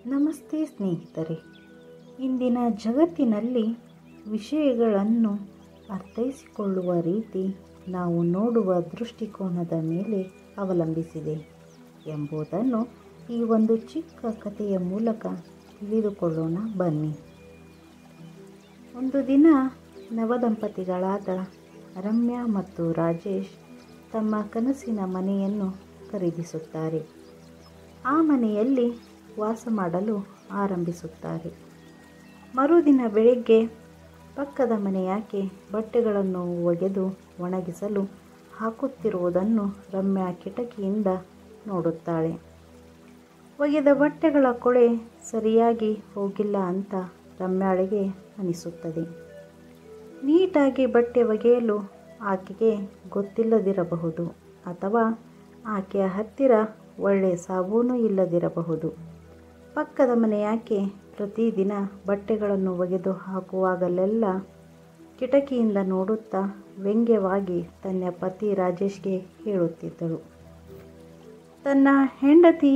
ನಮಸ್ತೆ ಸ್ನೇಹಿತರೆ. ಇಂದಿನ ಜಗತ್ತಿನಲ್ಲಿ ವಿಷಯಗಳನ್ನು ಅರ್ಥೈಸಿಕೊಳ್ಳುವ ರೀತಿ ನಾವು ನೋಡುವ ದೃಷ್ಟಿಕೋನದ ಮೇಲೆ ಅವಲಂಬಿಸಿದೆ ಎಂಬುದನ್ನು ಈ ಒಂದು ಚಿಕ್ಕ ಕಥೆಯ ಮೂಲಕ ತಿಳಿದುಕೊಳ್ಳೋಣ ಬನ್ನಿ. ಒಂದು ದಿನ ನವದಂಪತಿಗಳಾದ ರಮ್ಯಾ ಮತ್ತು ರಾಜೇಶ್ ತಮ್ಮ ಕನಸಿನ ಮನೆಯನ್ನು ಖರೀದಿಸುತ್ತಾರೆ. ಆ ಮನೆಯಲ್ಲಿ ವಾಸ ಮಾಡಲು ಆರಂಭಿಸುತ್ತಾರೆ. ಮರುದಿನ ಬೆಳಿಗ್ಗೆ ಪಕ್ಕದ ಮನೆಯಾಕೆ ಬಟ್ಟೆಗಳನ್ನು ಒಗೆದು ಒಣಗಿಸಲು ಹಾಕುತ್ತಿರುವುದನ್ನು ರಮ್ಯಾ ಕಿಟಕಿಯಿಂದ ನೋಡುತ್ತಾಳೆ. ಒಗೆದ ಬಟ್ಟೆಗಳ ಕೊಳೆ ಸರಿಯಾಗಿ ಹೋಗಿಲ್ಲ ಅಂತ ರಮ್ಯಾಳಿಗೆ ಅನಿಸುತ್ತದೆ. ನೀಟಾಗಿ ಬಟ್ಟೆ ಒಗೆಯಲು ಆಕೆಗೆ ಗೊತ್ತಿಲ್ಲದಿರಬಹುದು, ಅಥವಾ ಆಕೆಯ ಹತ್ತಿರ ಒಳ್ಳೆಯ ಸಾಬೂನು ಇಲ್ಲದಿರಬಹುದು. ಪಕ್ಕದ ಮನೆಯಾಕೆ ಪ್ರತಿದಿನ ಬಟ್ಟೆಗಳನ್ನು ಒಗೆದು ಹಾಕುವಾಗಲೆಲ್ಲ ಕಿಟಕಿಯಿಂದ ನೋಡುತ್ತಾ ವ್ಯಂಗ್ಯವಾಗಿ ತನ್ನ ಪತಿ ರಾಜೇಶ್ಗೆ ಹೇಳುತ್ತಿದ್ದಳು. ತನ್ನ ಹೆಂಡತಿ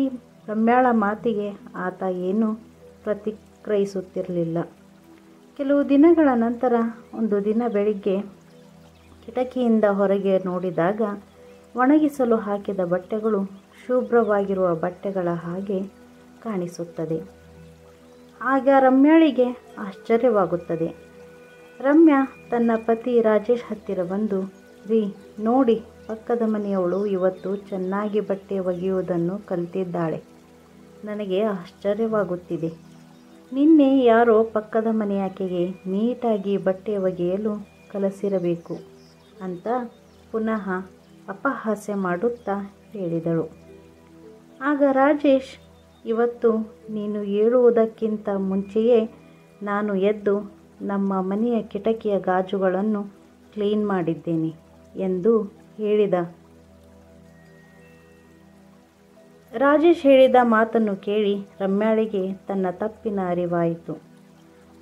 ರಮ್ಯಾಳ ಮಾತಿಗೆ ಆತ ಏನೂ ಪ್ರತಿಕ್ರಿಯಿಸುತ್ತಿರಲಿಲ್ಲ. ಕೆಲವು ದಿನಗಳ ನಂತರ ಒಂದು ದಿನ ಬೆಳಿಗ್ಗೆ ಕಿಟಕಿಯಿಂದ ಹೊರಗೆ ನೋಡಿದಾಗ ಒಣಗಿಸಲು ಹಾಕಿದ ಬಟ್ಟೆಗಳು ಶುಭ್ರವಾಗಿರುವ ಬಟ್ಟೆಗಳ ಹಾಗೆ ಕಾಣಿಸುತ್ತದೆ. ಆಗ ರಮ್ಯಾಳಿಗೆ ಆಶ್ಚರ್ಯವಾಗುತ್ತದೆ. ರಮ್ಯಾ ತನ್ನ ಪತಿ ರಾಜೇಶ್ ಹತ್ತಿರ ಬಂದು, ರೀ ನೋಡಿ, ಪಕ್ಕದ ಮನೆಯವಳು ಇವತ್ತು ಚೆನ್ನಾಗಿ ಬಟ್ಟೆ ಒಗೆಯುವುದನ್ನು ಕಲಿತಿದ್ದಾಳೆ. ನನಗೆ ಆಶ್ಚರ್ಯವಾಗುತ್ತಿದೆ. ನಿನ್ನೆ ಯಾರೋ ಪಕ್ಕದ ಮನೆಯಾಕೆಗೆ ನೀಟಾಗಿ ಬಟ್ಟೆ ಒಗೆಯಲು ಕಲಿಸಿರಬೇಕು ಅಂತ ಪುನಃ ಅಪಹಾಸ್ಯ ಮಾಡುತ್ತಾ ಹೇಳಿದಳು. ಆಗ ರಾಜೇಶ್, ಇವತ್ತು ನೀನು ಹೇಳುವುದಕ್ಕಿಂತ ಮುಂಚೆಯೇ ನಾನು ಎದ್ದು ನಮ್ಮ ಮನೆಯ ಕಿಟಕಿಯ ಗಾಜುಗಳನ್ನು ಕ್ಲೀನ್ ಮಾಡಿದ್ದೇನೆ ಎಂದು ಹೇಳಿದ. ರಾಜೇಶ್ ಹೇಳಿದ ಮಾತನ್ನು ಕೇಳಿ ರಮ್ಯಾಳಿಗೆ ತನ್ನ ತಪ್ಪಿನ ಅರಿವಾಯಿತು.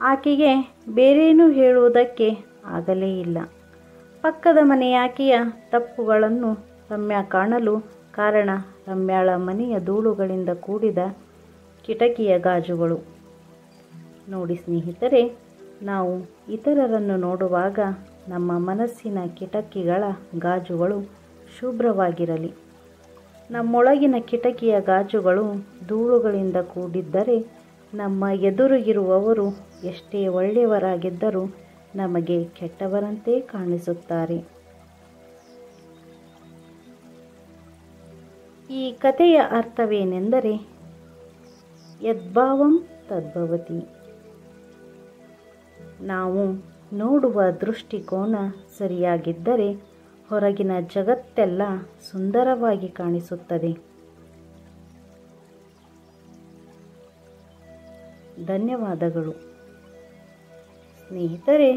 ಆಕೆಗೆ ಬೇರೇನೂ ಹೇಳುವುದಕ್ಕೆ ಆಗಲೇ ಇಲ್ಲ. ಪಕ್ಕದ ಮನೆಯಾಕೆಯ ತಪ್ಪುಗಳನ್ನು ರಮ್ಯಾ ಕಾಣಲು ಕಾರಣ ರಮ್ಯಾಳ ಮನೆಯ ಧೂಳುಗಳಿಂದ ಕೂಡಿದ ಕಿಟಕಿಯ ಗಾಜುಗಳು. ನೋಡಿ ಸ್ನೇಹಿತರೆ, ನಾವು ಇತರರನ್ನು ನೋಡುವಾಗ ನಮ್ಮ ಮನಸ್ಸಿನ ಕಿಟಕಿಗಳ ಗಾಜುಗಳು ಶುಭ್ರವಾಗಿರಲಿ. ನಮ್ಮೊಳಗಿನ ಕಿಟಕಿಯ ಗಾಜುಗಳು ಧೂಳುಗಳಿಂದ ಕೂಡಿದ್ದರೆ ನಮ್ಮ ಎದುರಿಗಿರುವವರು ಎಷ್ಟೇ ಒಳ್ಳೆಯವರಾಗಿದ್ದರೂ ನಮಗೆ ಕೆಟ್ಟವರಂತೆ ಕಾಣಿಸುತ್ತಾರೆ. ಈ ಕಥೆಯ ಅರ್ಥವೇನೆಂದರೆ, ಯದ್ಭಾವಂ ತದ್ಭವತಿ. ನಾವು ನೋಡುವ ದೃಷ್ಟಿಕೋನ ಸರಿಯಾಗಿದ್ದರೆ ಹೊರಗಿನ ಜಗತ್ತೆಲ್ಲ ಸುಂದರವಾಗಿ ಕಾಣಿಸುತ್ತದೆ. ಧನ್ಯವಾದಗಳು ಸ್ನೇಹಿತರೆ.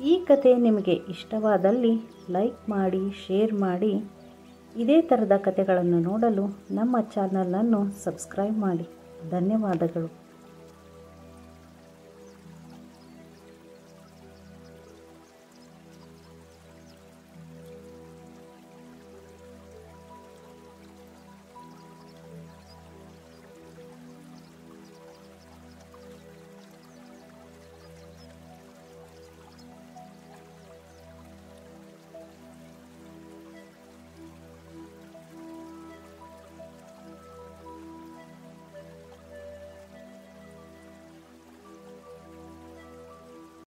ಈ ಕಥೆ ನಿಮಗೆ ಇಷ್ಟವಾದಲ್ಲಿ ಲೈಕ್ ಮಾಡಿ, ಶೇರ್ ಮಾಡಿ. ಇದೇ ಥರದ ಕಥೆಗಳನ್ನು ನೋಡಲು ನಮ್ಮ ಚಾನಲನ್ನು ಸಬ್ಸ್ಕ್ರೈಬ್ ಮಾಡಿ. ಧನ್ಯವಾದಗಳು.